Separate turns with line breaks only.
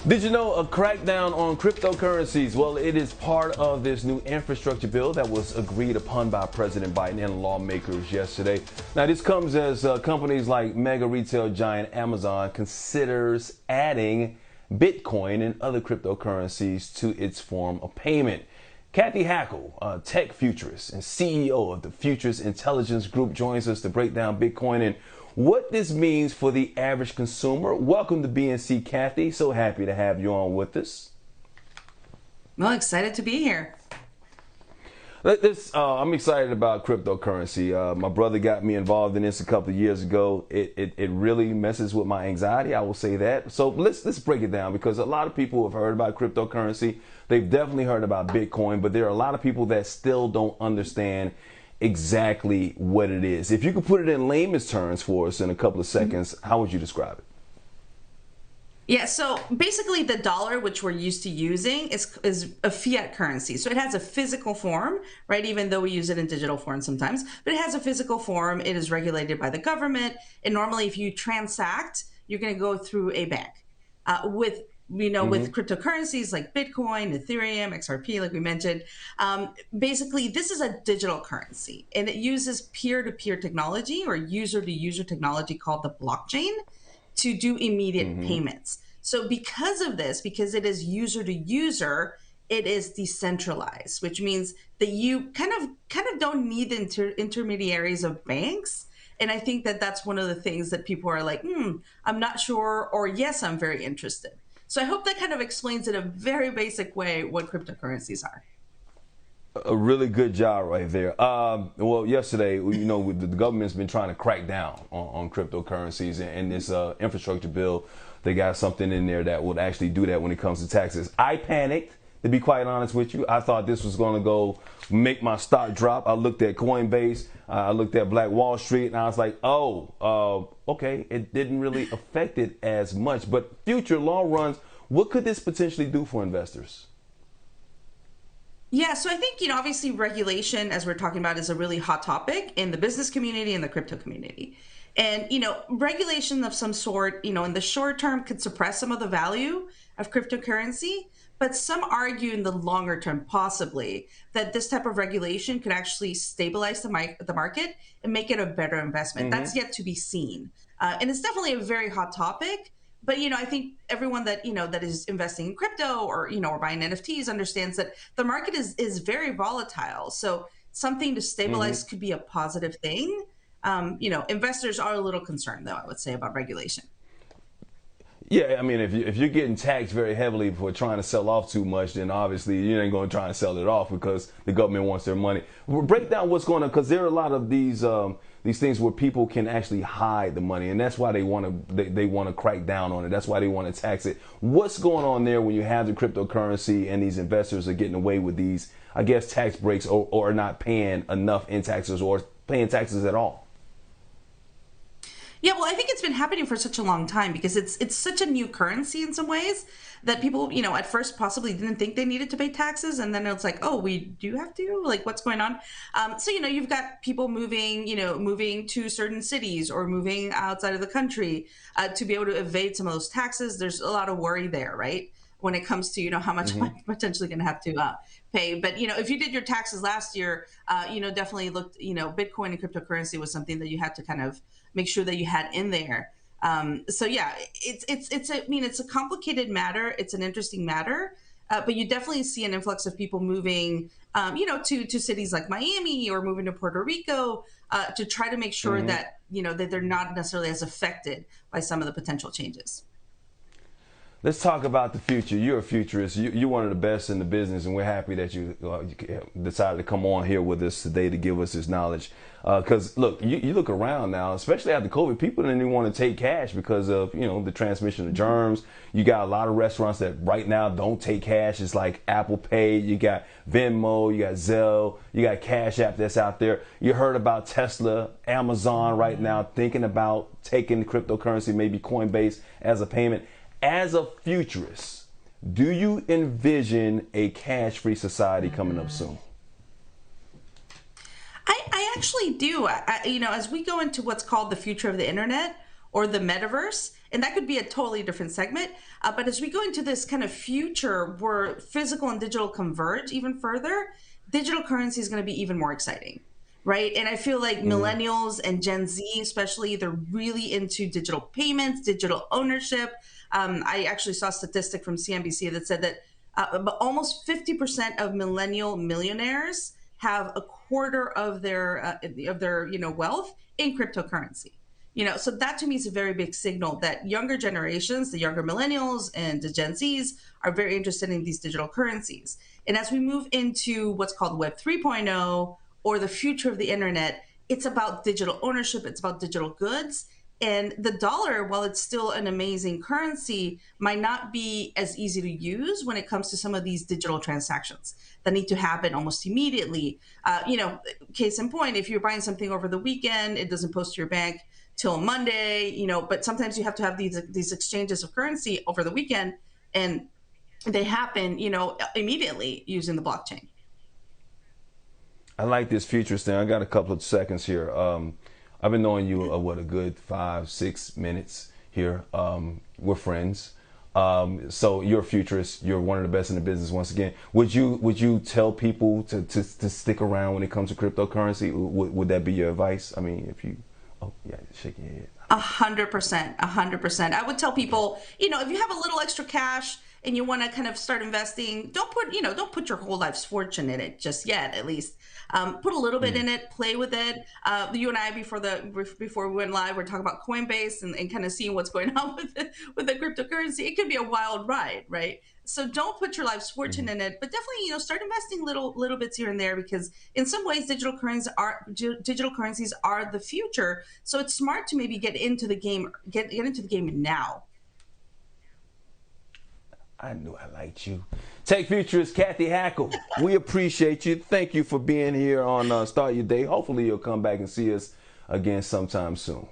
Did you know a crackdown on cryptocurrencies? Well, it is part of this new infrastructure bill that was agreed upon by President Biden and lawmakers yesterday. Now, this comes as companies like mega retail giant Amazon considers adding Bitcoin and other cryptocurrencies to its form of payment. Kathy Hackle, a tech futurist and CEO of the Futures Intelligence Group, joins us to break down Bitcoin and what this means for the average consumer. Welcome to BNC, Kathy. So happy to have you on with us.
Well, excited to be here.
I'm excited about cryptocurrency. My brother got me involved in this a couple of years ago. It really messes with my anxiety, I will say that. So let's break it down, because a lot of people have heard about cryptocurrency. They've definitely heard about Bitcoin, but there are a lot of people that still don't understand exactly what it is. If you could put it in layman's terms for us in a couple of seconds, how would you describe it?
Yeah, so basically the dollar, which we're used to using, is a fiat currency. So it has a physical form, right? Even though we use it in digital form sometimes, but it has a physical form. It is regulated by the government. And normally if you transact, you're going to go through a bank. With cryptocurrencies like Bitcoin, Ethereum, XRP, like we mentioned, basically this is a digital currency, and it uses peer-to-peer technology or user-to-user technology called the blockchain to do immediate payments. So because of this, because it is user to user, it is decentralized, which means that you kind of don't need intermediaries of banks. And I think that that's one of the things that people are like, I'm not sure, or yes, I'm very interested. So I hope that kind of explains in a very basic way what cryptocurrencies are.
A really good job right there. Well, yesterday, the government's been trying to crack down on cryptocurrencies, and this infrastructure bill, they got something in there that would actually do that when it comes to taxes. I panicked, to be quite honest with you. I thought this was going to go make my stock drop. I looked at Coinbase, I looked at Black Wall Street, and I was like, okay, it didn't really affect it as much. But future long runs, what could this potentially do for investors?
Yeah, so I think, obviously regulation, as we're talking about, is a really hot topic in the business community and the crypto community. And, regulation of some sort, in the short term could suppress some of the value of cryptocurrency, but some argue in the longer term, possibly, that this type of regulation could actually stabilize the market and make it a better investment. That's yet to be seen. And it's definitely a very hot topic. But, I think everyone that, that is investing in crypto or, or buying NFTs understands that the market is very volatile. So something to stabilize could be a positive thing. Investors are a little concerned, though, I would say, about regulation.
Yeah, I mean, if you're getting taxed very heavily for trying to sell off too much, then obviously you ain't going to try and sell it off because the government wants their money. We'll break down what's going on, because there are a lot of these things where people can actually hide the money, and that's why they want to crack down on it. That's why they want to tax it. What's going on there when you have the cryptocurrency and these investors are getting away with these, I guess, tax breaks or not paying enough in taxes or paying taxes at all?
Yeah, well, I think it's been happening for such a long time because it's such a new currency in some ways that people, at first possibly didn't think they needed to pay taxes. And then it's like, oh, we do have to? Like, what's going on? So, you've got people moving to certain cities or moving outside of the country to be able to evade some of those taxes. There's a lot of worry there, right? When it comes to, how much I'm potentially going to have to pay. But, if you did your taxes last year, definitely looked, Bitcoin and cryptocurrency was something that you had to kind of make sure that you had in there. So yeah, it's a complicated matter. It's an interesting matter, but you definitely see an influx of people moving, to cities like Miami or moving to Puerto Rico to try to make sure that, that they're not necessarily as affected by some of the potential changes.
Let's talk about the future. You're a futurist. You're one of the best in the business, and we're happy that you decided to come on here with us today to give us this knowledge. Because look, you look around now, especially after COVID, people didn't even want to take cash because of the transmission of germs. You got a lot of restaurants that right now don't take cash. It's like Apple Pay. You got Venmo. You got Zelle. You got Cash App that's out there. You heard about Tesla, Amazon right now thinking about taking cryptocurrency, maybe Coinbase, as a payment. As a futurist, do you envision a cash-free society coming up soon?
I actually do. As we go into what's called the future of the internet or the metaverse, And that could be a totally different segment. But as we go into this kind of future where physical and digital converge even further, digital currency is going to be even more exciting. Right. And I feel like millennials and Gen Z, especially, they're really into digital payments, digital ownership. I actually saw a statistic from CNBC that said that almost 50% of millennial millionaires have a quarter of their wealth in cryptocurrency. So that to me is a very big signal that younger generations, the younger millennials and the Gen Zs, are very interested in these digital currencies. And as we move into what's called Web 3.0 or the future of the internet, it's about digital ownership, it's about digital goods. And the dollar, while it's still an amazing currency, might not be as easy to use when it comes to some of these digital transactions that need to happen almost immediately. Case in point, if you're buying something over the weekend, it doesn't post to your bank till Monday, but sometimes you have to have these exchanges of currency over the weekend, and they happen, immediately using the blockchain.
I like this futurist thing. I got a couple of seconds here. I've been knowing you a good 5-6 minutes here. We're friends. So you're a futurist. You're one of the best in the business. Once again, would you tell people to stick around when it comes to cryptocurrency? Would that be your advice? I mean, if you, oh yeah, shake your head.
100%, 100%. I would tell people, if you have a little extra cash and you want to kind of start investing, don't put your whole life's fortune in it just yet, at least. Put a little bit in it, play with it. You and I, before we went live, we're talking about Coinbase and kind of seeing what's going on with the cryptocurrency. It could be a wild ride, right? So don't put your life's fortune in it, but definitely, start investing little bits here and there, because in some ways, digital currencies are the future. So it's smart to maybe get into the game now.
I knew I liked you. Tech futurist Kathy Hackle, we appreciate you. Thank you for being here on Start Your Day. Hopefully you'll come back and see us again sometime soon.